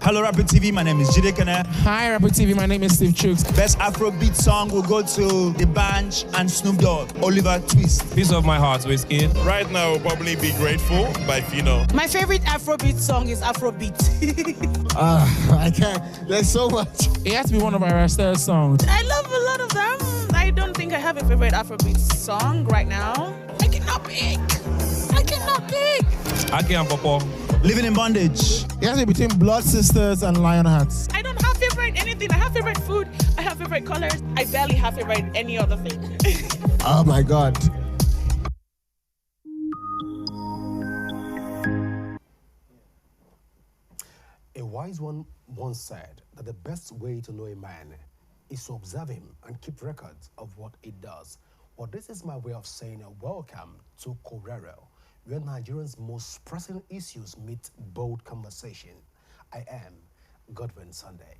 Hello, Rapid TV. My name is Jide Kene. Hi, Rapid TV. My name is Steve Chooks. Best Afrobeat song will go to The Bunch and Snoop Dogg. Oliver Twist. Piece of my heart, Wizkid. Right now, will probably be Grateful by Fino. My favorite Afrobeat song is Afrobeat. I can't. There's so much. It has to be one of our Rasta songs. I love a lot of them. I don't think I have a favorite Afrobeat song right now. I cannot pick. Aki and Popo. Living in Bondage. It has to be between Blood Sisters and Lionhearts. I don't have favorite anything. I have favorite food. I have favorite colors. I barely have favorite any other thing. Oh my God. A wise one once said that the best way to know a man is to observe him and keep records of what he does. Well, this is my way of saying welcome to Korero, where Nigerians' most pressing issues meet bold conversation. I am Godwin Sunday.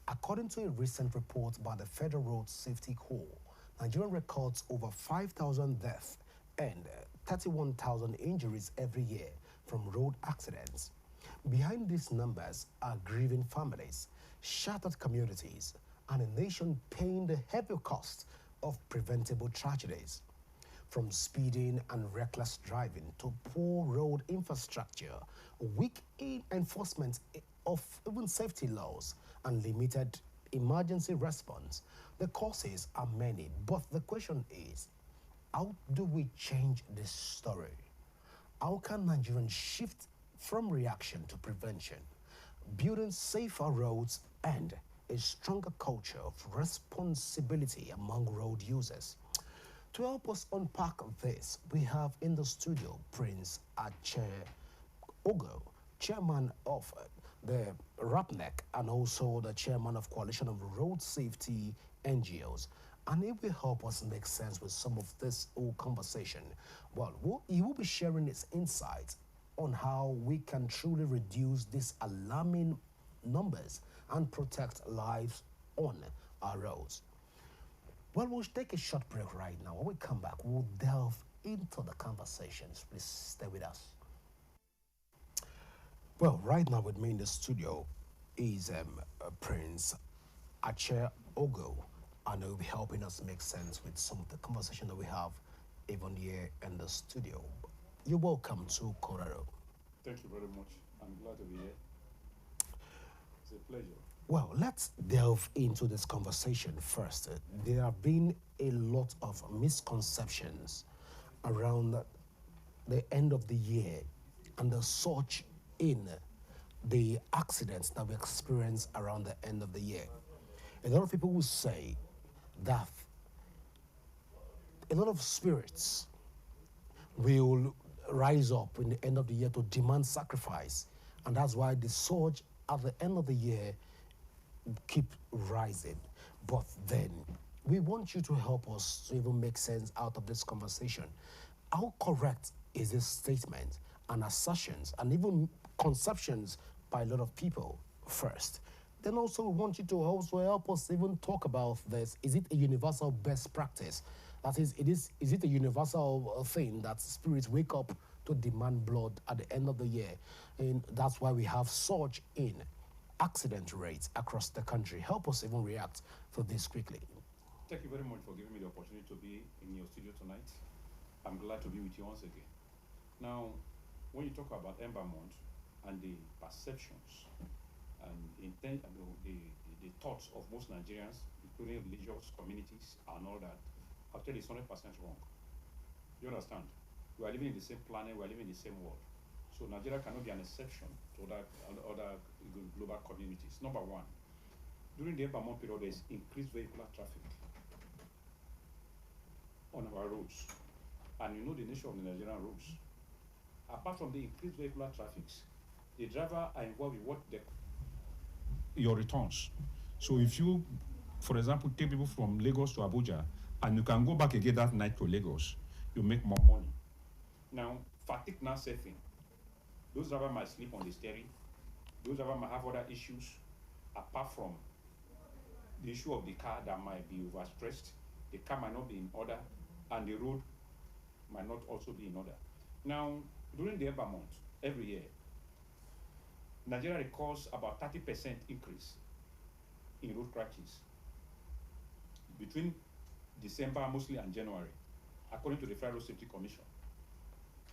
According to a recent report by the Federal Road Safety Corps, Nigeria records over 5,000 deaths and 31,000 injuries every year from road accidents. Behind these numbers are grieving families, shattered communities, and a nation paying the heavy cost of preventable tragedies. From speeding and reckless driving to poor road infrastructure, weak enforcement of even safety laws, and limited emergency response, the causes are many. But the question is, how do we change this story? How can Nigerians shift from reaction to prevention, building safer roads and a stronger culture of responsibility among road users? To help us unpack this, we have in the studio Prince Ache Ogo, chairman of the RAPNEC and also the chairman of Coalition of Road Safety NGOs. And he will help us make sense with some of this whole conversation. Well, he will be sharing his insights on how we can truly reduce these alarming numbers and protect lives on our roads. Well, we'll take a short break right now. When we come back, we'll delve into the conversations. Please stay with us. Well, right now with me in the studio is Prince Ache Ogo, and he'll be helping us make sense with some of the conversation that we have even here in the studio. You're welcome to Korero. Thank you very much. I'm glad to be here. It's a pleasure. Well, let's delve into this conversation first. There have been a lot of misconceptions around the end of the year and the surge in the accidents that we experience around the end of the year. A lot of people will say that a lot of spirits will rise up in the end of the year to demand sacrifice, and that's why the surge at the end of the year keep rising. But then we want you to help us to even make sense out of this conversation. How correct is this statement and assertions and even conceptions by a lot of people first? Then also we want you to also help us even talk about this. Is it a universal best practice? That is it a universal thing that spirits wake up to demand blood at the end of the year? And that's why we have surge in accident rates across the country. Help us even react to this quickly. Thank you very much for giving me the opportunity to be in your studio tonight. I'm glad to be with you once again. Now, when you talk about Ember Month and the perceptions and the thoughts of most Nigerians, including religious communities and all that, actually it's 100% wrong. You understand? We are living in the same planet, we are living in the same world. So Nigeria cannot be an exception to other global communities. Number one, during the Ember Month period, there is increased vehicular traffic on our roads. And you know the nature of the Nigerian roads. Apart from the increased vehicular traffic, the driver are involved in your returns. So if you, for example, take people from Lagos to Abuja, and you can go back again that night to Lagos, you make more money. Now, fatigue now setting. Those drivers might sleep on the steering. Those drivers might have other issues, apart from the issue of the car that might be overstressed. The car might not be in order, and the road might not also be in order. Now, during the Ember Month, every year, Nigeria records about 30% increase in road crashes between December mostly and January, according to the Federal Road Safety Commission.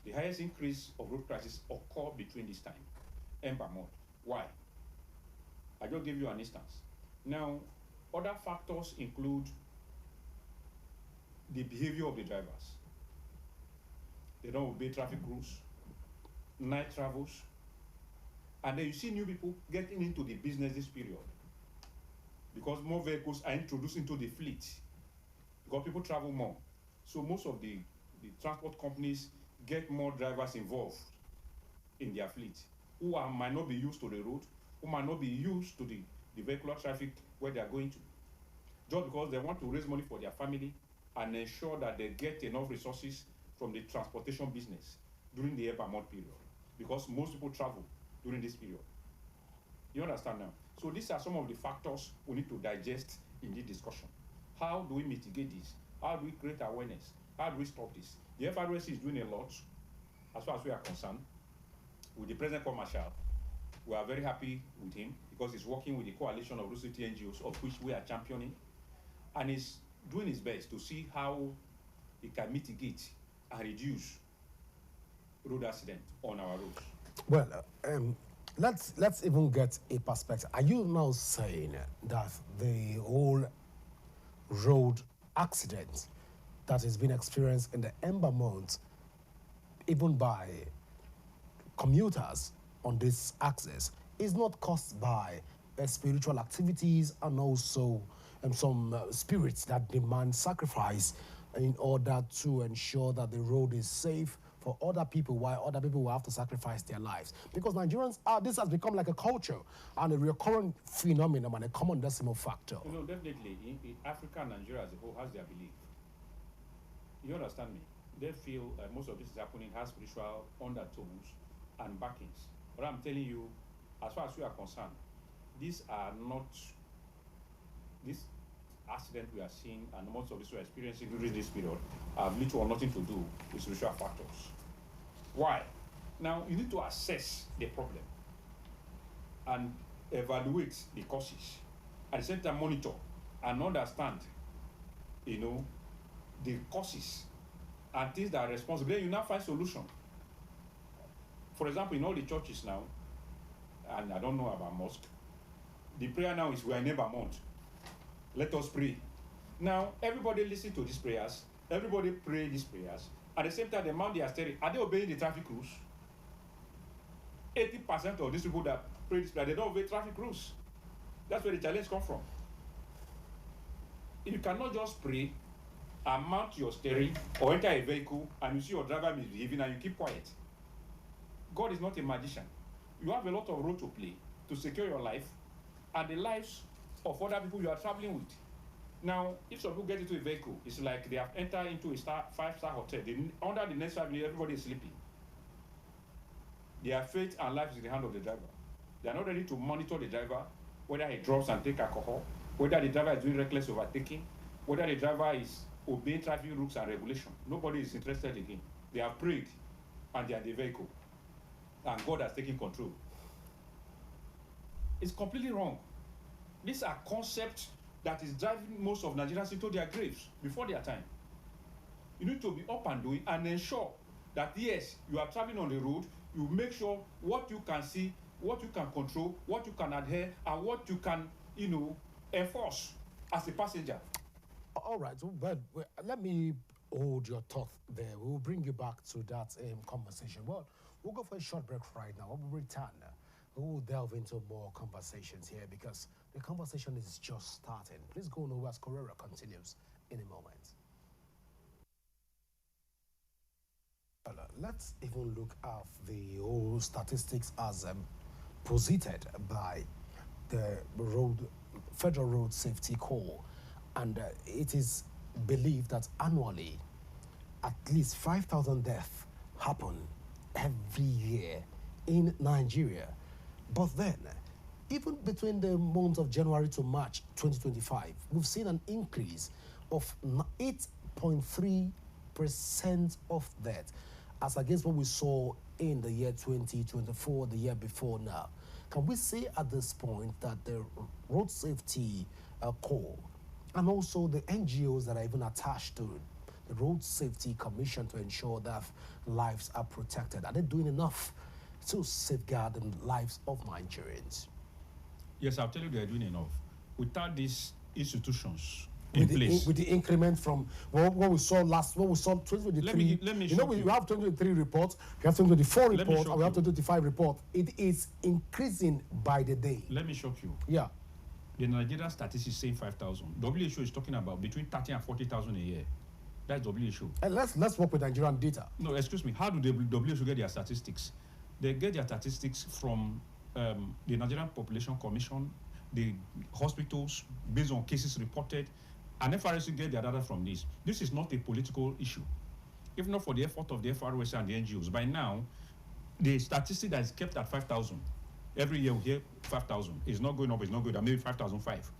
The highest increase of road crashes occur between this time, Ember month. Why? I just give you an instance. Now, other factors include the behavior of the drivers. They don't obey traffic rules, night travels, and then you see new people getting into the business this period because more vehicles are introduced into the fleet because people travel more. So most of the transport companies get more drivers involved in their fleet who might not be used to the road, who might not be used to the vehicular traffic where they are going to, just because they want to raise money for their family and ensure that they get enough resources from the transportation business during the Ember month period, because most people travel during this period. You understand now? So these are some of the factors we need to digest in this discussion. How do we mitigate this? How do we create awareness? How do we stop this? The FRSC is doing a lot as far as we are concerned. With the present commercial, we are very happy with him because he's working with the coalition of road safety NGOs, of which we are championing, and he's doing his best to see how he can mitigate and reduce road accidents on our roads. Well, let's even get a perspective. Are you now saying that the whole road accident that has been experienced in the Ember month, even by commuters on this axis, is not caused by spiritual activities and also some spirits that demand sacrifice in order to ensure that the road is safe for other people, while other people will have to sacrifice their lives? Because Nigerians this has become like a culture and a recurrent phenomenon and a common decimal factor. You know, definitely, in Africa and Nigeria as a whole has their belief. You understand me? They feel most of this is happening has spiritual undertones and backings. But I'm telling you, as far as we are concerned, these accidents we are seeing and most of this we are experiencing during this period have little or nothing to do with spiritual factors. Why? Now, you need to assess the problem and evaluate the causes. At the same time, monitor and understand, the causes and things that are responsible. Then you now find solution. For example, in all the churches now, and I don't know about mosque, the prayer now is we are in Ember month. Let us pray. Now, everybody listen to these prayers. Everybody pray these prayers. At the same time, the man they are staring, are they obeying the traffic rules? 80% of these people that pray this prayer, they don't obey traffic rules. That's where the challenge comes from. You cannot just pray and mount your steering or enter a vehicle and you see your driver misbehaving and you keep quiet. God is not a magician. You have a lot of role to play to secure your life and the lives of other people you are traveling with. Now, if some people get into a vehicle, it's like they have entered into a 5-star hotel. Under the next 5 minutes, everybody is sleeping. Their fate and life is in the hand of the driver. They are not ready to monitor the driver, whether he drops and takes alcohol, whether the driver is doing reckless overtaking, whether the driver is obeying traffic rules and regulations. Nobody is interested again. They have prayed and they are the vehicle. And God has taken control. It's completely wrong. These are concepts that is driving most of Nigerians into their graves before their time. You need to be up and doing and ensure that, yes, you are traveling on the road, you make sure what you can see, what you can control, what you can adhere, and what you can, enforce as a passenger. All right, but let me hold your thought there. We'll bring you back to that conversation. Well, we'll go for a short break right now. When we return, we'll delve into more conversations here because the conversation is just starting. Please go nowhere as Correra continues in a moment. Well, let's even look at the whole statistics as posited by the Federal Road Safety Corps. And it is believed that annually, at least 5,000 deaths happen every year in Nigeria. But then, even between the months of January to March 2025, we've seen an increase of 8.3% of deaths, as against what we saw in the year 2024, the year before now. Can we say at this point that the road safety corps and also the NGOs that are even attached to the Road Safety Commission to ensure that lives are protected, are they doing enough to safeguard the lives of Nigerians? Yes, I'll tell you they're doing enough. Without these institutions in With place. with the increment from what we saw 2023. Let me you know, shock we you. have 2023 reports, we have 2024 me reports, shock and we have you. 2025 report. It is increasing by the day. Let me shock you. Yeah. The Nigerian statistics saying 5,000. WHO is talking about between 30 and 40,000 a year. That's WHO. And let's work with Nigerian data. No, excuse me. How do the WHO get their statistics? They get their statistics from the Nigerian Population Commission, the hospitals, based on cases reported, and FRC get their data from this. This is not a political issue. If not for the effort of the FRS and the NGOs, by now, the statistic that is kept at 5,000, every year we hear 5,000. It's not going up, it's not going down, maybe 5,005.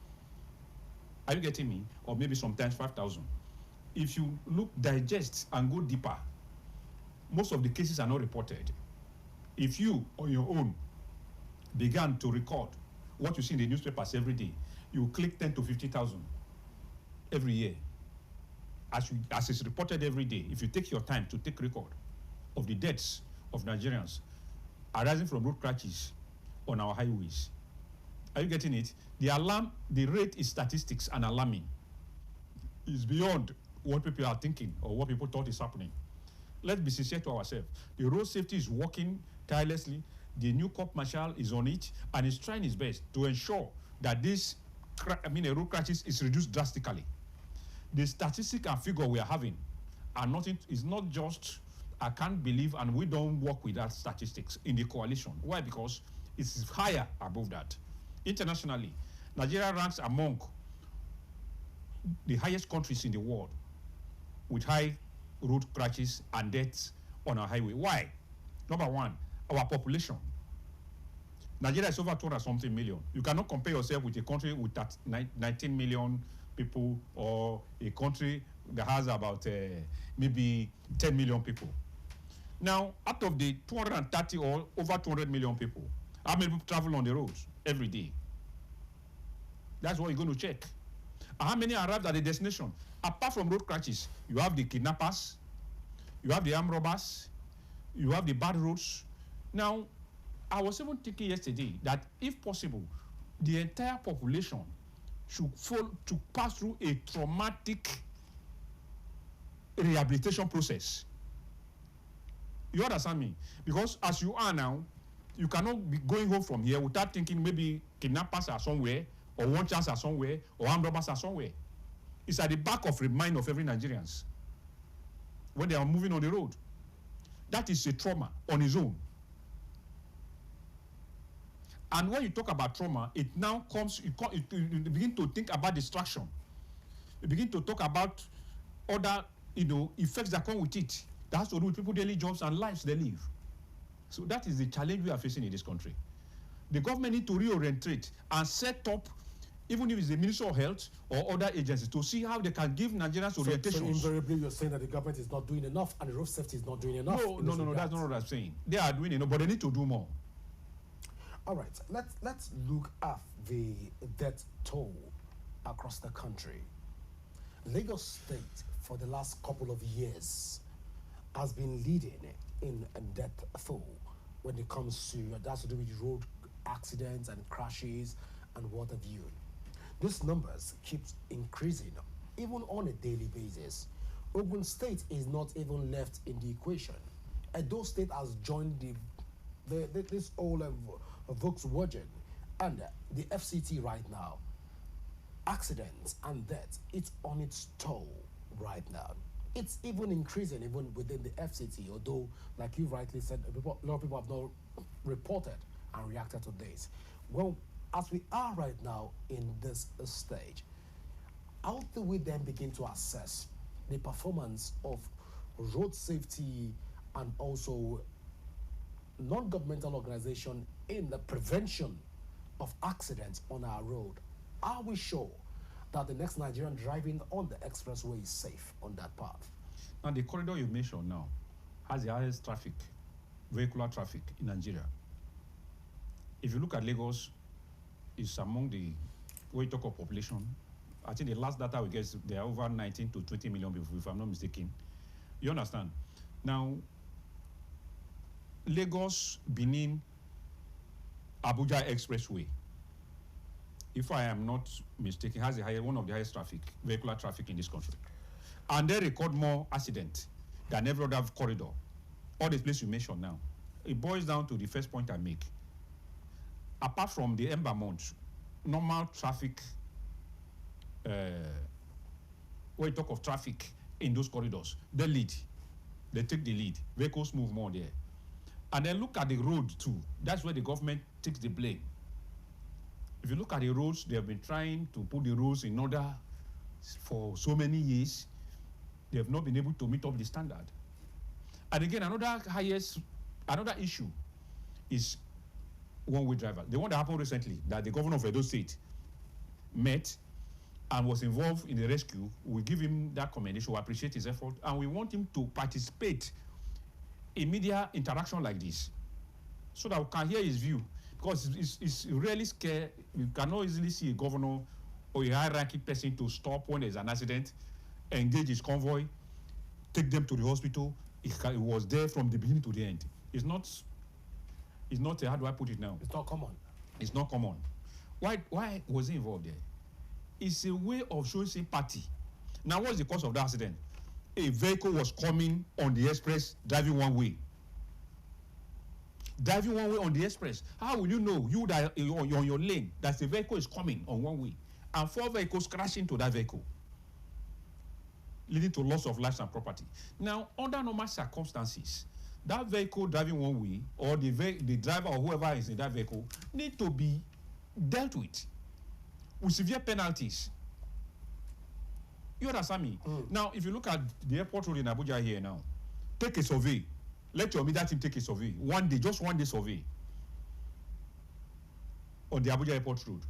Are you getting me? Or maybe sometimes 5,000. If you look, digest, and go deeper, most of the cases are not reported. If you, on your own, began to record what you see in the newspapers every day, you click 10 to 50,000 every year. As is reported every day, if you take your time to take record of the deaths of Nigerians arising from road crashes on our highways, are you getting it? The rate is statistics and alarming. It's beyond what people are thinking or what people thought is happening. Let's be sincere to ourselves. The road safety is working tirelessly. The new Corp Marshal is on it and is trying his best to ensure that this road crashes is reduced drastically. The statistic and figure we are having are nothing. It's not just I can't believe, and we don't work with that statistics in the coalition. Why? Because it's higher above that. Internationally, Nigeria ranks among the highest countries in the world with high road crashes and deaths on our highway. Why? Number one, our population. Nigeria is over 200-something million. You cannot compare yourself with a country with that 19 million people or a country that has about maybe 10 million people. Now, out of the 230 or over 200 million people, how many people travel on the roads every day? That's what you're going to check. And how many arrived at the destination? Apart from road crashes, you have the kidnappers, you have the armed robbers, you have the bad roads. Now, I was even thinking yesterday that if possible, the entire population should pass through a traumatic rehabilitation process. You understand me? Because as you are now, you cannot be going home from here without thinking maybe kidnappers are somewhere, or one chance are somewhere, or armed robbers are somewhere. It's at the back of the mind of every Nigerians when they are moving on the road. That is a trauma on its own. And when you talk about trauma, it now comes, you begin to think about distraction. You begin to talk about other, effects that come with it. That has to do with people's daily jobs and lives they live. So that is the challenge we are facing in this country. The government need to reorientate and set up, even if it's the Ministry of Health or other agencies, to see how they can give Nigerians orientation. So invariably, you're saying that the government is not doing enough and the road safety is not doing enough. No, that's not what I'm saying. They are doing enough, but they need to do more. All right, let's look at the death toll across the country. Lagos State, for the last couple of years, has been leading in death toll when it comes to that's to do with road accidents and crashes and what have you. These numbers keeps increasing, even on a daily basis. Ogun State is not even left in the equation. Edo State has joined this whole Volkswagen and the FCT right now. Accidents and deaths, it's on its toll right now. It's even increasing even within the FCT, although, like you rightly said, a lot of people have not reported and reacted to this. Well, as we are right now in this stage, how do we then begin to assess the performance of road safety and also non-governmental organization in the prevention of accidents on our road? Are we sure that the next Nigerian driving on the expressway is safe on that path? Now, the corridor you mentioned now has the highest traffic, vehicular traffic in Nigeria. if you look at Lagos, it's among the, when you talk of population, I think the last data we get is there are over 19 to 20 million people, if I'm not mistaken. You understand? Now, Lagos, Benin, Abuja Expressway, if I am not mistaken, has one of the highest vehicular traffic in this country. And they record more accidents than every other corridor. All the places you mentioned now. It boils down to the first point I make. Apart from the Ember months, normal traffic, when you talk of traffic in those corridors, they lead. They take the lead. Vehicles move more there. And then look at the road too. That's where the government takes the blame. If you look at the roads, they have been trying to put the roads in order for so many years. They have not been able to meet up the standard. And again, another issue is one-way driver. The one that happened recently, that the governor of Edo State met and was involved in the rescue, we give him that commendation, we appreciate his effort, and we want him to participate in media interaction like this, so that we can hear his view. Because it's really scary. You cannot easily see a governor or a high-ranking person to stop when there's an accident, engage his convoy, take them to the hospital. It was there from the beginning to the end. It's not, how do I put it now? It's not common. It's not common. Why was he involved there? It's a way of showing sympathy. Now, what's the cause of the accident? A vehicle was coming on the express, driving one way. Driving one way on the express. How will you know, you that you're on your lane, that the vehicle is coming on one way, and 4 vehicles crash into that vehicle, leading to loss of lives and property? Now, under normal circumstances, that vehicle driving one way, or the driver or whoever is in that vehicle, need to be dealt with severe penalties. You understand me? Now, if you look at the airport road in Abuja here now, take a survey. Let your media team take a survey. One day, just one day survey on the Abuja airport road.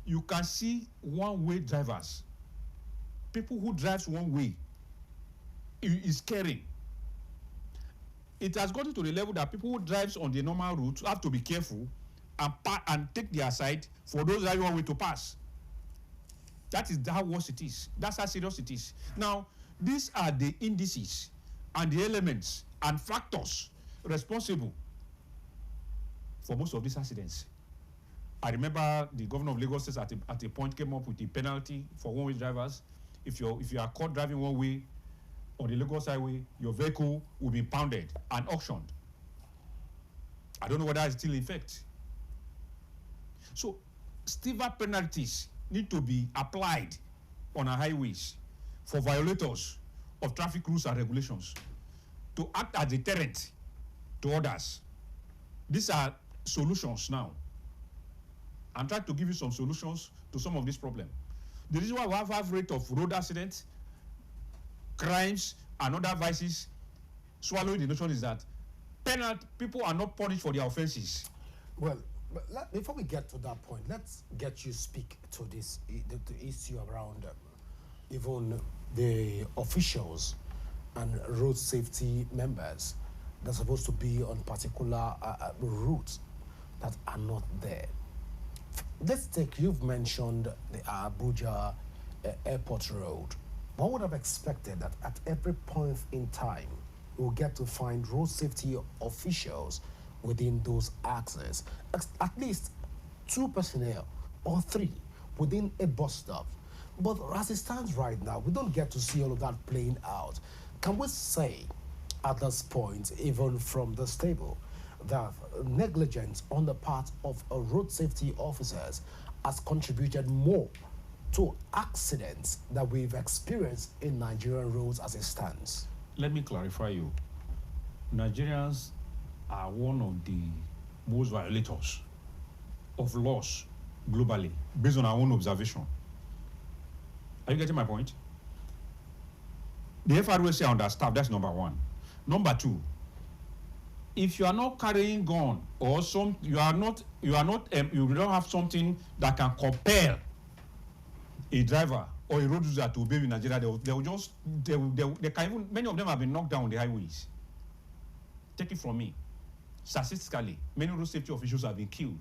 You can see one-way drivers. People who drive one way. It is scary. It has gotten to the level that people who drive on the normal route have to be careful and take their side for those driving one way to pass. That is how worse it is. That's how serious it is. Now, these are the indices and the elements and factors responsible for most of these accidents. I remember the governor of Lagos at a point came up with a penalty for one-way drivers. If you are caught driving one way on the Lagos highway, your vehicle will be impounded and auctioned. I don't know whether it's still in effect. So, severe penalties need to be applied on our highways for violators of traffic rules and regulations to act as a deterrent to others. These are solutions now. I'm trying to give you some solutions to some of these problems. The reason why we have a high rate of road accidents, crimes, and other vices swallowing the nation is that people are not punished for their offenses. Well, before we get to that point, let's get you speak to this the issue around even the officials and road safety members that are supposed to be on particular routes that are not there. Let's take, you've mentioned the Abuja airport road. One would have expected that at every point in time, we'll get to find road safety officials within those axes, at least 2 personnel or 3 within a bus stop. But as it stands right now, we don't get to see all of that playing out. Can we say at this point, even from this table, that negligence on the part of road safety officers has contributed more to accidents that we've experienced in Nigerian roads as it stands? Let me clarify you. Nigerians are one of the most violators of laws globally, based on our own observation. Are you getting my point? The FROC are understaffed, that's number 1. Number 2, if you are not carrying gun or you don't have something that can compel a driver or a road user to obey in Nigeria, they can even, many of them have been knocked down on the highways. Take it from me. statistically, many road safety officials have been killed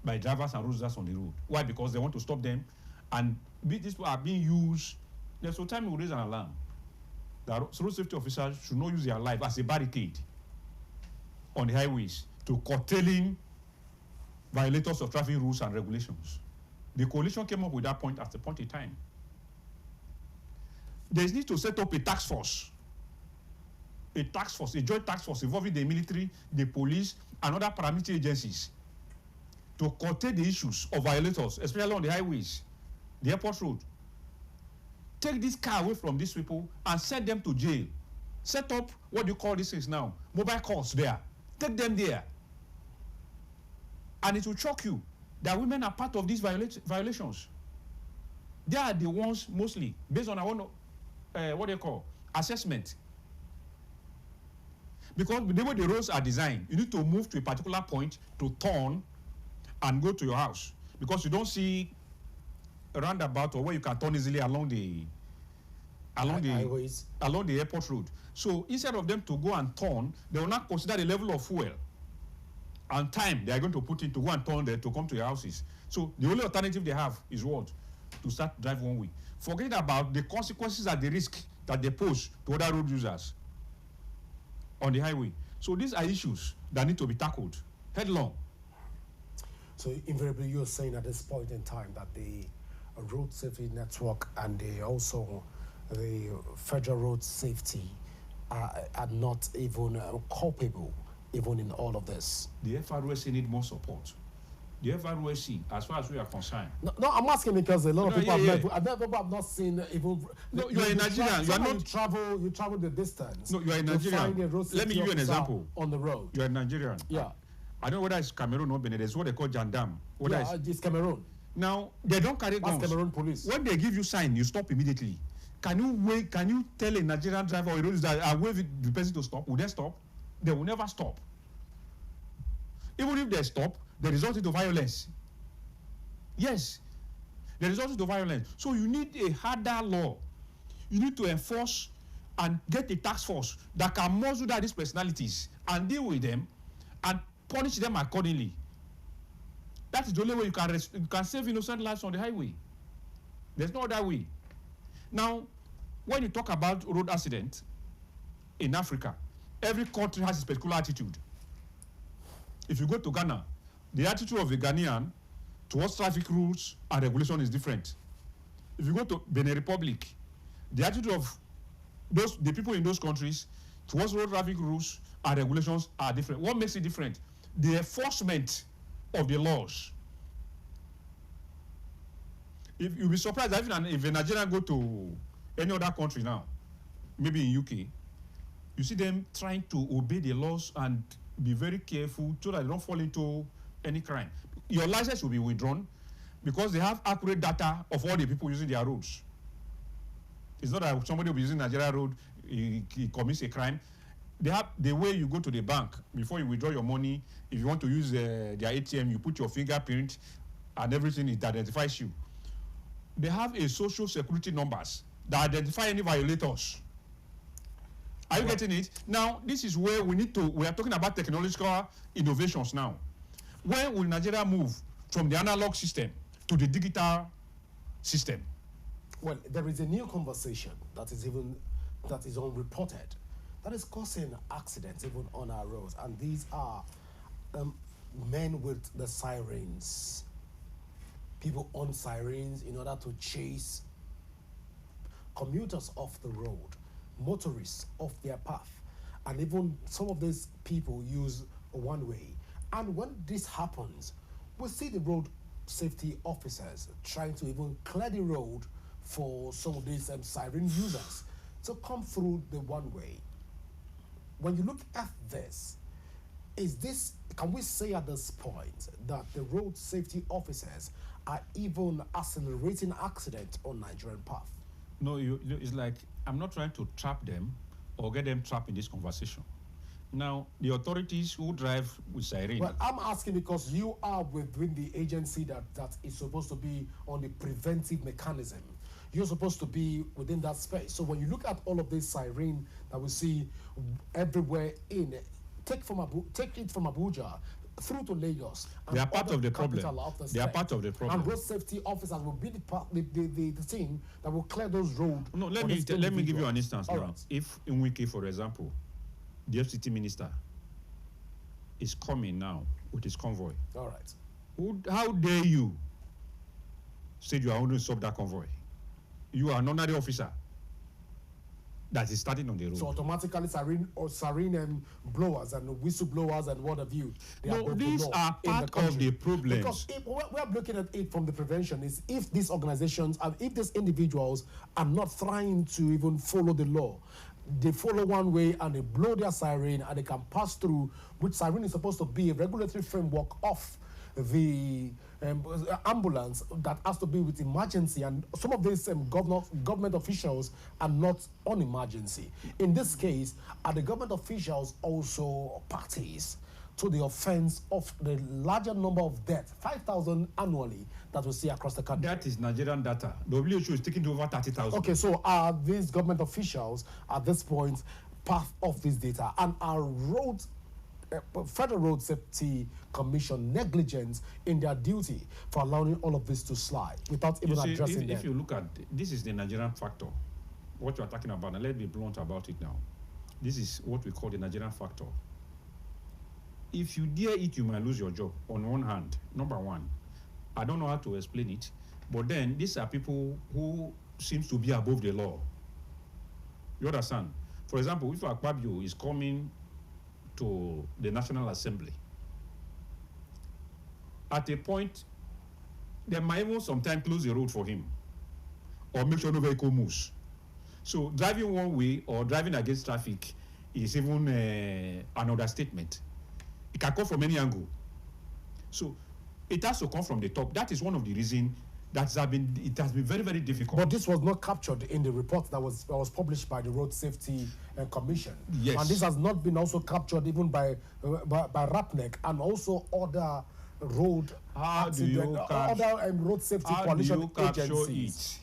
by drivers and road users on the road. Why? Because they want to stop them, and these people are being used. There's so time we will raise an alarm that road safety officers should not use their life as a barricade on the highways to curtailing violators of traffic rules and regulations. The coalition came up with that point at the point in time. There is need to set up a task force, a joint task force involving the military, the police, and other paramilitary agencies to curtail the issues of violators, especially on the highways, the airport road. Take this car away from these people and send them to jail. Set up what do you call these things now? Mobile courts there. Take them there. And it will shock you that women are part of these violations. They are the ones mostly, based on our own, what they call, assessment. Because the way the roads are designed, you need to move to a particular point to turn and go to your house, because you don't see a roundabout or where you can turn easily along the airport road. So instead of them to go and turn, they will not consider the level of fuel and time they are going to put in to go and turn there to come to your houses. So the only alternative they have is what? To start drive one way. Forget about the consequences and the risk that they pose to other road users on the highway. So these are issues that need to be tackled headlong. So invariably, you're saying at this point in time that the road safety network and also the federal road safety are not even culpable, even in all of this. The FROSC need more support. The FROSC, as far as we are concerned. No, I'm asking because a lot of people I've not seen even. No, you are in Nigeria. You are not. You travel the distance. No, you are in Nigeria. Let me give you an example. On the road. You are Nigerian. Yeah. I don't know whether it's Cameroon or Benin. There's what they call gendarme. It's Cameroon. Now they don't carry guns. That's Cameroon police. When they give you sign, you stop immediately. Can you wait? Can you tell a Nigerian driver or a road user that I wave the person to stop? Will they stop? They will never stop. Even if they stop, they result into violence. Yes, they result into violence. So you need a harder law. You need to enforce and get a task force that can muzzle down these personalities and deal with them and punish them accordingly. That is the only way you can save innocent lives on the highway. There's no other way. Now, when you talk about road accident in Africa, every country has its particular attitude. If you go to Ghana, the attitude of the Ghanaian towards traffic rules and regulation is different. If you go to Benin Republic, the attitude of the people in those countries towards road traffic rules and regulations are different. What makes it different? The enforcement of the laws. If you'll be surprised that if a Nigerian go to any other country now, maybe in UK, you see them trying to obey the laws and be very careful so that they don't fall into any crime. Your license will be withdrawn because they have accurate data of all the people using their roads. It's not that somebody will be using Nigeria road, he commits a crime. They have the way you go to the bank before you withdraw your money. If you want to use their ATM, you put your fingerprint and everything it identifies you. They have a social security numbers that identify any violators. Are you getting it? Now, this is where we are talking about technological innovations now. When will Nigeria move from the analog system to the digital system? Well, there is a new conversation that is unreported that is causing accidents even on our roads, and these are men with the sirens, people on sirens in order to chase commuters off the road, motorists off their path, and even some of these people use one way. And when this happens, we see the road safety officers trying to even clear the road for some of these siren users to come through the one way. When you look at this, can we say at this point that the road safety officers are even accelerating accidents on Nigerian path? No, it's like I'm not trying to trap them or get them trapped in this conversation. Now, the authorities who drive with siren. Well, I'm asking because you are within the agency that is supposed to be on the preventive mechanism. You're supposed to be within that space. So when you look at all of this siren that we see everywhere in take it from Abuja through to Lagos. They are part of the problem. They are state. part of the problem. And road safety officers will be the team that will clear those roads. No, let me give you an instance now. Right. If Nweke, for example, the FCT minister, is coming now with his convoy, All right. how dare you say you are going to stop that convoy? You are an honorary officer that is starting on the road. So automatically siren blowers and whistleblowers and what have you. No, these are part of the problems. Because we're looking at it from the prevention is if these organizations and if these individuals are not trying to even follow the law, they follow one way and they blow their siren and they can pass through, which siren is supposed to be a regulatory framework of the ambulance that has to be with emergency, and some of these government officials are not on emergency. In this case, are the government officials also parties to the offense of the larger number of deaths, 5,000 annually, that we see across the country? That is Nigerian data. WHO is taking to over 30,000. Okay, so are these government officials at this point part of this data, and are Federal Road Safety Commission negligent in their duty for allowing all of this to slide without even addressing them? If you look at this, is the Nigerian factor. What you are talking about, and let's be blunt about it now. This is what we call the Nigerian factor. If you dare it, you might lose your job. On one hand, number one, I don't know how to explain it, but then these are people who seems to be above the law. You understand? For example, if Akpabio is coming to the National Assembly, at a point, they might even sometimes close the road for him or make sure no vehicle moves. So driving one way or driving against traffic is even an understatement. It can come from any angle. So it has to come from the top. That is one of the reasons it has been very, very difficult. But this was not captured in the report that was published by the Road Safety Commission. Yes. And this has not been also captured even by RAPNEC and also other road road safety coalition agencies.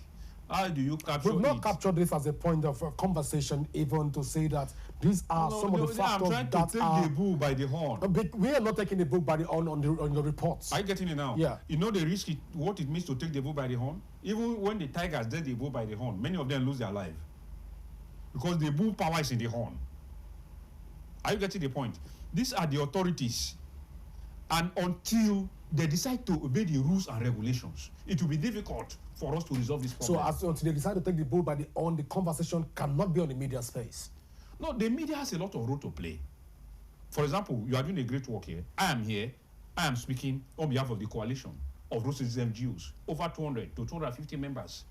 How do you capture it? We've not captured this as a point of conversation, even to say that these are some of the factors I'm trying to take the bull by the horn. We are not taking the bull by the horn on the reports. Are you getting it now? Yeah. You know the risk, what it means to take the bull by the horn? Even when the tigers take the bull by the horn, many of them lose their life. Because the bull power is in the horn. Are you getting the point? These are the authorities. And until they decide to obey the rules and regulations, it will be difficult for us to resolve this problem. So until they decide to take the bull by the horn, the conversation cannot be on the media space. No, the media has a lot of role to play. For example, you are doing a great work here. I am speaking on behalf of the coalition of road safety NGOs, over 200 to 250 members,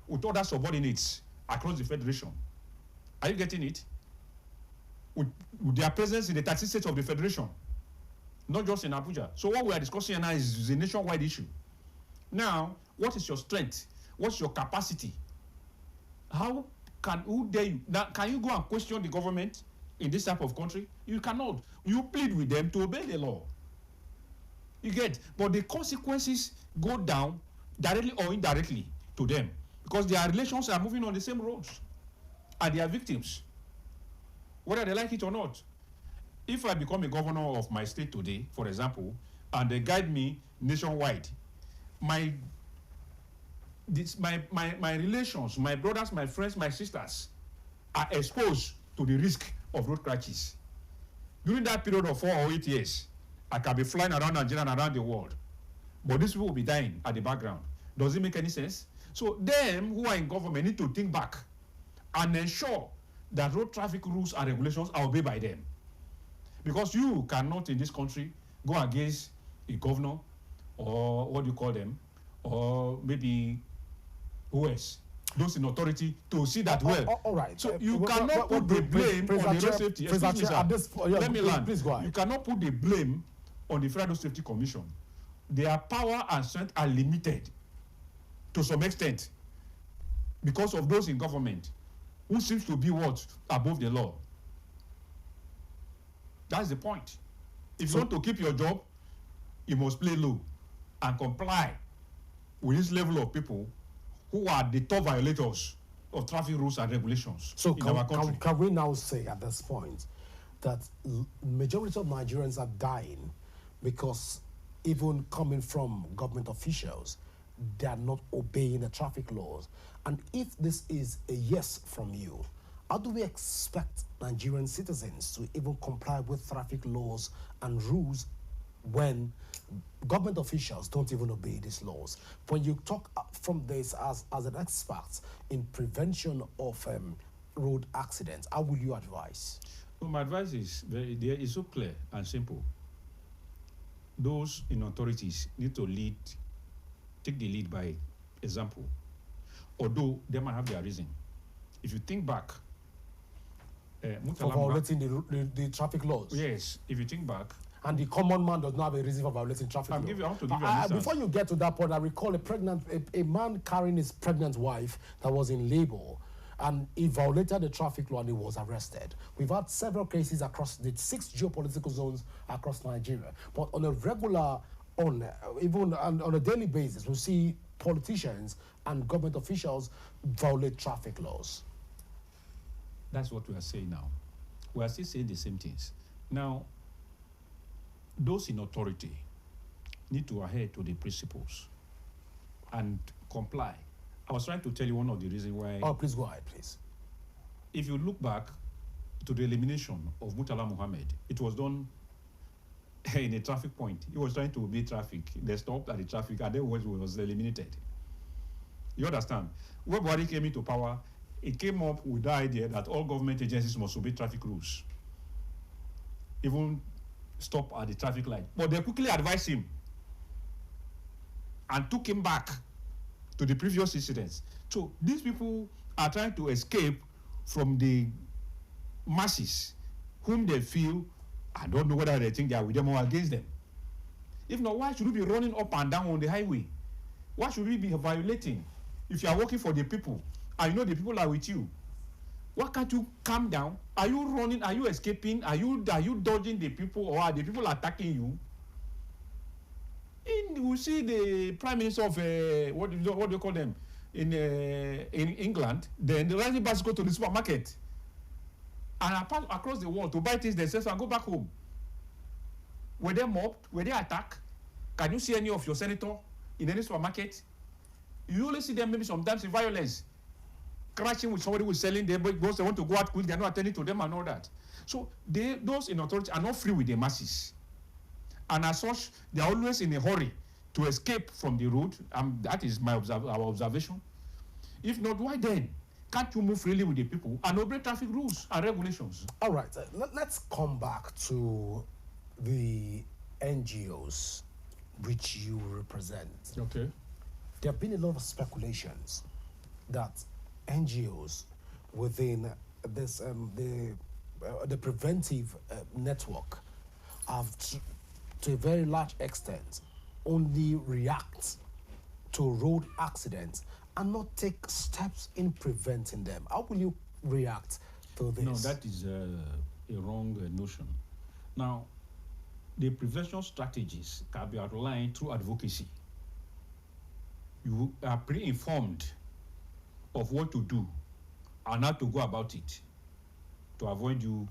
with other subordinates across the federation. Are you getting it? With their presence in the 30 states of the federation, not just in Abuja. So what we are discussing now is a nationwide issue. Now, what is your strength? What's your capacity? Who dare you? Now, can you go and question the government in this type of country? You cannot. You plead with them to obey the law. You get, but the consequences go down directly or indirectly to them because their relations are moving on the same roads and they are victims, whether they like it or not. If I become a governor of my state today, for example, and they guide me nationwide, my relations, my brothers, my friends, my sisters are exposed to the risk of road crashes. During that period of 4 or 8 years, I can be flying around Nigeria and around the world, but these people will be dying at the background. Does it make any sense? So them who are in government need to think back and ensure that road traffic rules and regulations are obeyed by them. Because you cannot in this country go against a governor or what do you call them, or maybe who else, those in authority to see that all right. So you cannot put the blame on the road safety. Let me land. Please go ahead. You cannot put the blame on the Federal Road Safety Commission. Their power and strength are limited to some extent because of those in government who seems to be what above the law. That's the point. If you want to keep your job, you must play low and comply with this level of people who are the top violators of traffic rules and regulations in our country. Can we now say at this point that majority of Nigerians are dying because even coming from government officials, they are not obeying the traffic laws. And if this is a yes from you, how do we expect Nigerian citizens to even comply with traffic laws and rules when government officials don't even obey these laws? When you talk from this as an expert in prevention of road accidents, how will you advise? Well, my advice is it's so clear and simple. Those in authorities need to take the lead by example. Although they might have their reason. If you think back, For violating the traffic laws. Yes, if you think back. And the common man does not have a reason for violating traffic laws. I want to give you an instance. Before you get to that point, I recall a man carrying his pregnant wife that was in labor, and he violated the traffic law and he was arrested. We've had several cases across the 6 geopolitical zones across Nigeria. But on a regular, even on a daily basis, we see politicians and government officials violate traffic laws. That's what we are saying now. We are still saying the same things. Now, those in authority need to adhere to the principles and comply. I was trying to tell you one of the reasons why. Oh, please go ahead, please. If you look back to the elimination of Murtala Muhammad, it was done in a traffic point. He was trying to obey traffic. They stopped at the traffic and then was eliminated. You understand? When Buhari came into power, it came up with the idea that all government agencies must obey traffic rules, even stop at the traffic light. But they quickly advised him and took him back to the previous incidents. So these people are trying to escape from the masses whom they feel, I don't know whether they think they are with them or against them. If not, why should we be running up and down on the highway? Why should we be violating? If you are working for the people, and you know the people are with you, why can't you calm down? Are you running? Are you escaping? Are you dodging the people, or are the people attacking you? We see the prime minister of what do you call them in England. Then the rising bus go to the supermarket and across the world to buy things themselves and go back home. Were they mobbed? Were they attacked? Can you see any of your senator in any supermarket? You only see them maybe sometimes in violence, crashing with somebody who's selling them because they want to go out quick, they're not attending to them and all that. So those in authority are not free with the masses. And as such, they are always in a hurry to escape from the road. That is our observation. If not, why then? Can't you move freely with the people and obey traffic rules and regulations? All right, let's come back to the NGOs which you represent. Okay. There have been a lot of speculations that NGOs within this the preventive network have to a very large extent only react to road accidents and not take steps in preventing them. How will you react to this? No, that is a wrong notion. Now, the prevention strategies can be outlined through advocacy. You are pre-informed of what to do and how to go about it to avoid you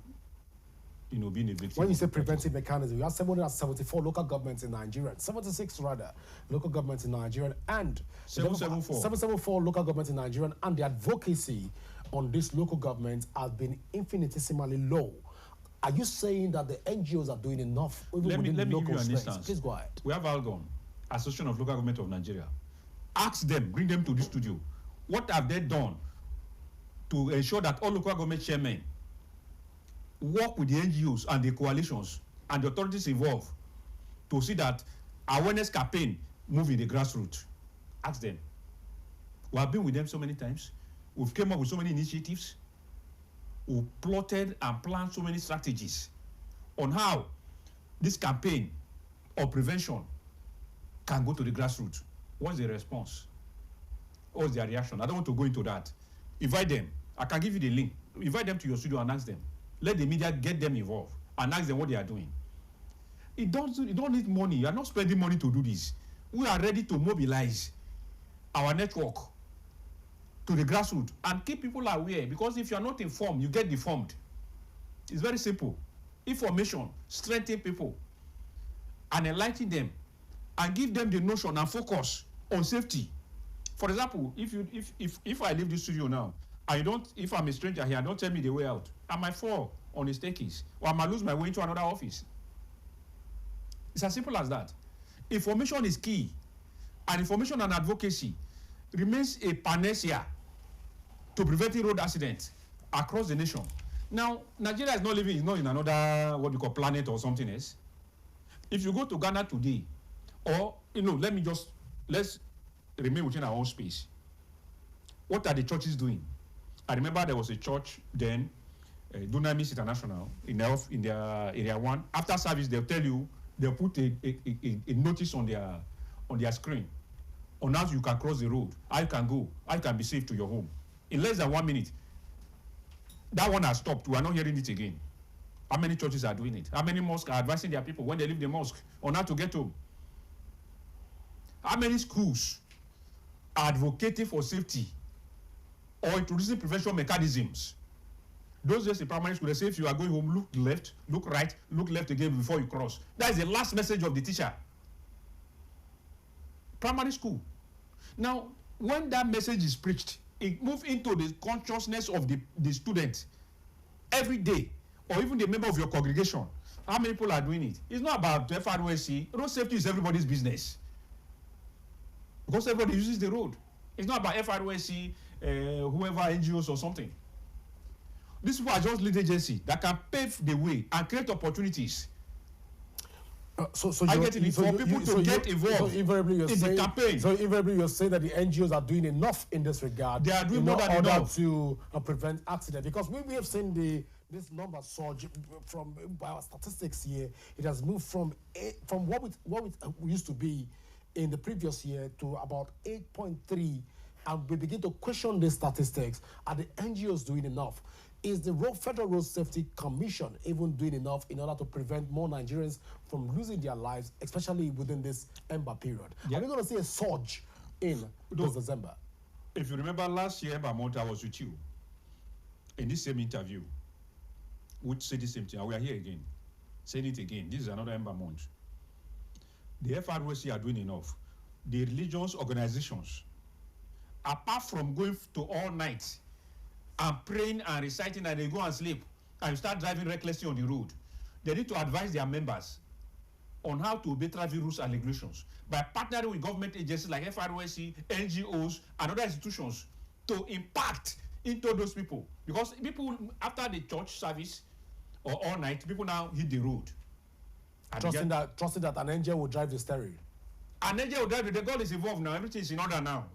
being a victim. When you say preventive mechanism, you have 774 local governments in Nigeria, 76 rather, local governments in Nigeria, and 774 local governments in Nigeria, and the advocacy on these local governments has been infinitesimally low. Are you saying that the NGOs are doing enough even within the local space? Please go ahead. We have ALGON, Association of Local Government of Nigeria. Ask them, bring them to the studio. What have they done to ensure that all local government chairmen work with the NGOs and the coalitions and the authorities involved to see that awareness campaign move in the grassroots? Ask them. We have been with them so many times. We've came up with so many initiatives. We've plotted and planned so many strategies on how this campaign of prevention can go to the grassroots. What's the response? What's their reaction? I don't want to go into that. Invite them. I can give you the link. Invite them to your studio and ask them. Let the media get them involved and ask them what they are doing. It don't need money. You are not spending money to do this. We are ready to mobilize our network to the grassroots and keep people aware, because if you are not informed, you get deformed. It's very simple. information, strengthen people, and enlighten them, and give them the notion and focus on safety. For example, if I leave this studio now, if I'm a stranger here, don't tell me the way out. I might fall on the staircase, or I might lose my way into another office. It's as simple as that. Information is key, and information and advocacy remains a panacea to preventing road accidents across the nation. Now, Nigeria is not in another what we call planet or something else. If you go to Ghana today, or let's remain within our own space. What are the churches doing? I remember there was a church then, Dunamis International, in their area 1. After service, they'll put a notice on their screen on how you can cross the road, how you can go, how you can be safe to your home. In less than 1 minute, that one has stopped. We are not hearing it again. How many churches are doing it? How many mosques are advising their people when they leave the mosque on how to get home? How many schools are advocating for safety or introducing prevention mechanisms? Those days in primary school, they say if you are going home, look left, look right, look left again before you cross. That is the last message of the teacher. Primary school. Now, when that message is preached, it moves into the consciousness of the student every day, or even the member of your congregation. How many people are doing it? It's not about FROSC. Road safety is everybody's business, because everybody uses the road. It's not about FROSC, whoever, NGOs or something. These people are just lead agency that can pave the way and create opportunities. So get involved invariably in the campaign. So invariably you're saying that the NGOs are doing enough in this regard. They are doing more than enough to prevent accidents, because we have seen this number surge from by our statistics here. It has moved from what it used to be in the previous year to about 8.3, and we begin to question these statistics. Are the NGOs doing enough? Is the Federal Road Safety Commission even doing enough in order to prevent more Nigerians from losing their lives, especially within this Ember period? Yeah. Are we going to see a surge in this December? If you remember last year, Ember month, I was with you in this same interview, which said the same thing. We are here again, saying it again. This is another Ember month. The FROC are doing enough. The religious organizations, apart from going to all night and praying and reciting, and they go and sleep and start driving recklessly on the road, they need to advise their members on how to obey traffic rules and regulations by partnering with government agencies like FROSC, NGOs, and other institutions to impact into those people. Because people, after the church service or all night, people now hit the road. Trusting that an angel will drive the steering. An angel will drive the God is involved now. Everything is in order now.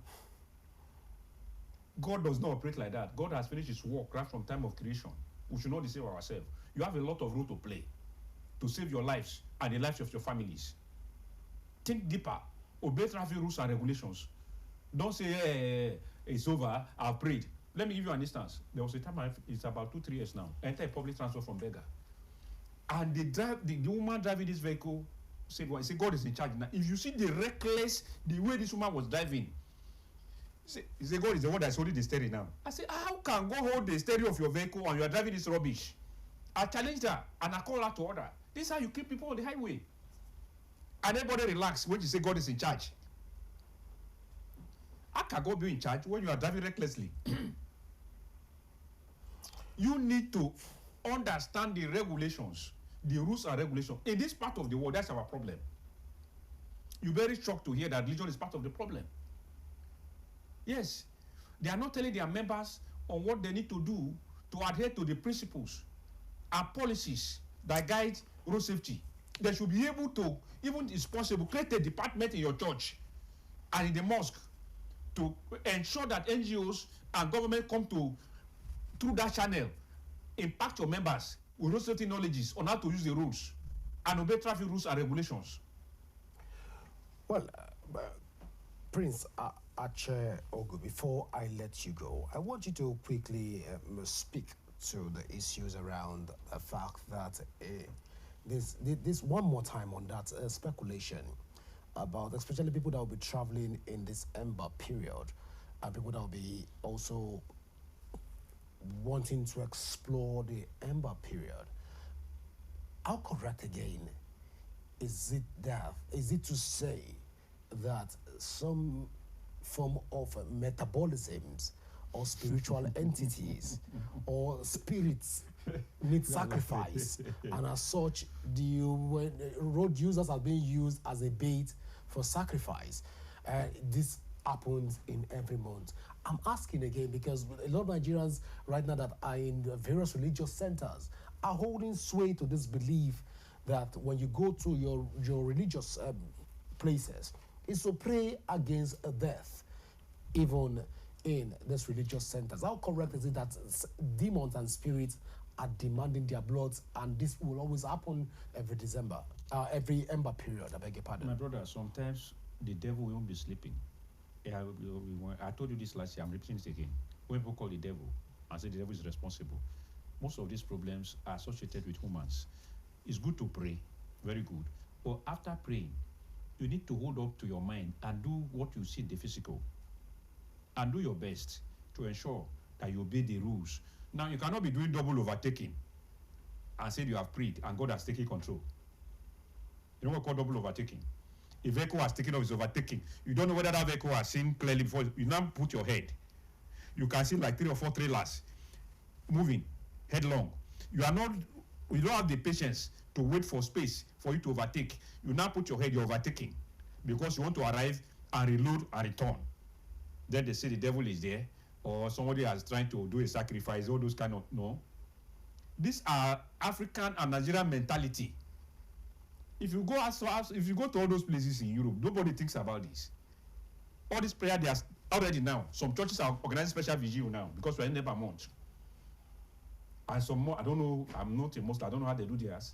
God does not operate like that. God has finished his work right from time of creation. We should not deceive ourselves. You have a lot of role to play to save your lives and the lives of your families. Think deeper. Obey traffic rules and regulations. Don't say, hey, it's over, I've prayed. Let me give you an instance. There was a time, it's about 2-3 years now, I entered a public transport from Berger. And the woman driving this vehicle said, well, God is in charge now. If you see the way this woman was driving, he said, God is the one that's holding the steering now. I said, how can God hold the steering of your vehicle and you are driving this rubbish? I challenged her and I called her to order. This is how you keep people on the highway. And everybody relax when you say God is in charge. How can God be in charge when you are driving recklessly? You need to understand the regulations, the rules and regulations. In this part of the world, that's our problem. You're very shocked to hear that religion is part of the problem. Yes, they are not telling their members on what they need to do to adhere to the principles and policies that guide road safety. They should be able to, even if possible, create a department in your church and in the mosque to ensure that NGOs and government come through that channel, impact your members with road safety knowledges on how to use the roads and obey traffic rules and regulations. Well, Prince Ache Ogu, before I let you go, I want you to quickly speak to the issues around the fact that this one more time on that speculation about especially people that will be traveling in this Ember period and people that will be also wanting to explore the Ember period. how correct again is it that is it to say that some form of metabolisms or spiritual entities or spirits need sacrifice, and as such, when road users are being used as a bait for sacrifice? This happens in every month. I'm asking again because a lot of Nigerians right now that are in the various religious centers are holding sway to this belief that when you go to your religious places, is to pray against death, even in these religious centers. How correct is it that demons and spirits are demanding their bloods, and this will always happen every December, every Ember period? I beg your pardon. My brother, sometimes the devil won't be sleeping. I told you this last year, I'm repeating it again. When people call the devil and say the devil is responsible, most of these problems are associated with humans. It's good to pray, very good. But after praying, you need to hold up to your mind and do what you see in the physical. And do your best to ensure that you obey the rules. Now, you cannot be doing double overtaking and say you have prayed and God has taken control. You know what we call double overtaking? A vehicle has taken off, is overtaking. You don't know whether that vehicle has seen clearly before. You now put your head. You can see like 3 or 4 trailers moving headlong. You don't have the patience to wait for space for you to overtake. You now put your head, you're overtaking because you want to arrive and reload and return. Then they say the devil is there, or somebody is trying to do a sacrifice, all those kind of, no. These are African and Nigerian mentality. If you go to all those places in Europe, nobody thinks about this. All this prayer, they are already now. Some churches are organizing special vigil now because we're in Ember month. And some more, I don't know, I'm not a Muslim, I don't know how they do theirs,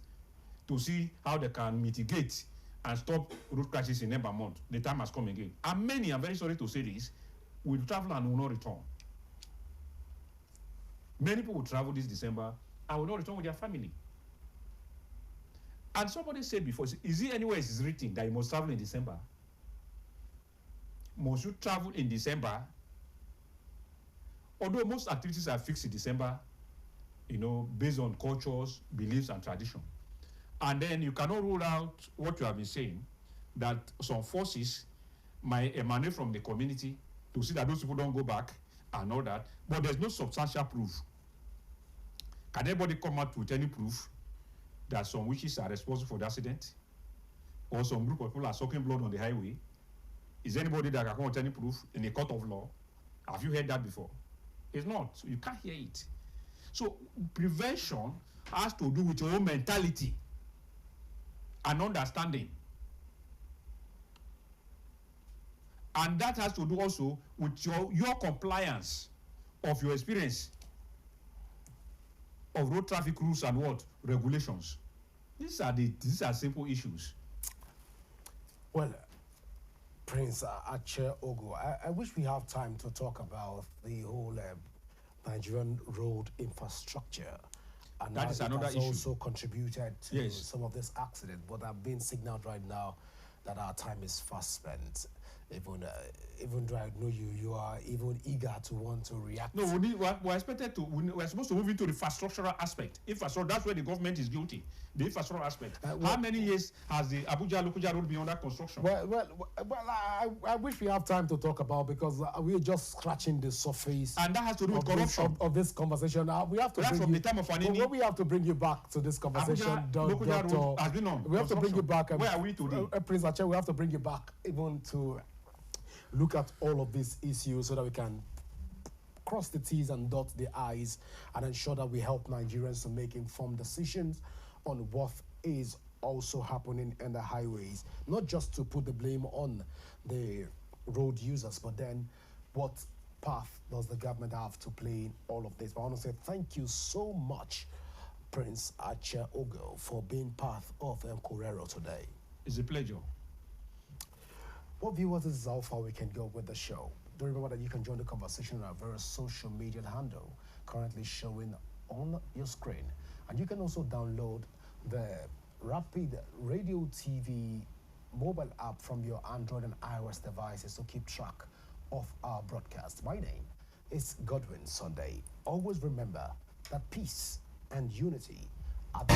to see how they can mitigate and stop road crashes in Ember month. The time has come again. And many, I'm very sorry to say this, will travel and will not return. Many people will travel this December and will not return with their family. And somebody said before, is it anywhere it's written that you must travel in December? Must you travel in December? Although most activities are fixed in December, based on cultures, beliefs, and tradition. And then you cannot rule out what you have been saying, that some forces might emanate from the community to see that those people don't go back and all that, but there's no substantial proof. Can anybody come out with any proof that some witches are responsible for the accident? Or some group of people are sucking blood on the highway? Is anybody that can come with any proof in a court of law? Have you heard that before? It's not. You can't hear it. So prevention has to do with your own mentality and understanding. And that has to do also with your compliance of your experience of road traffic rules and regulations. These are simple issues. Well, Prince Ache Ogo, I wish we have time to talk about the whole Nigerian road infrastructure. And that is another has issue. Also contributed to Yes. some of this accident. But I've been signaled right now that our time is fast spent. Even though I know you are even eager to want to react. No, we're supposed to move into the infrastructural aspect. Infrastructure, that's where the government is guilty. The infrastructural aspect. How many years has the Abuja-Lokoja road been under construction? Well, I wish we have time to talk about, because we're just scratching the surface. And that has to do with corruption. Of this conversation. We have to That's bring from you, the time of Fanini. well, we have to bring you back to this conversation. Abuja-Lokoja road has been on We have to bring you back. Where are we today? Prince Ache, we have to bring you back even to look at all of these issues so that we can cross the T's and dot the I's and ensure that we help Nigerians to make informed decisions on what is also happening in the highways. Not just to put the blame on the road users, but then what path does the government have to play in all of this? But I want to say thank you so much, Prince Ache Ogo, for being part of Korero today. It's a pleasure. Well, viewers, this is how far we can go with the show. Do remember that you can join the conversation on our various social media handle currently showing on your screen. And you can also download the Rapid Radio TV mobile app from your Android and iOS devices to keep track of our broadcast. My name is Godwin Sunday. Always remember that peace and unity are the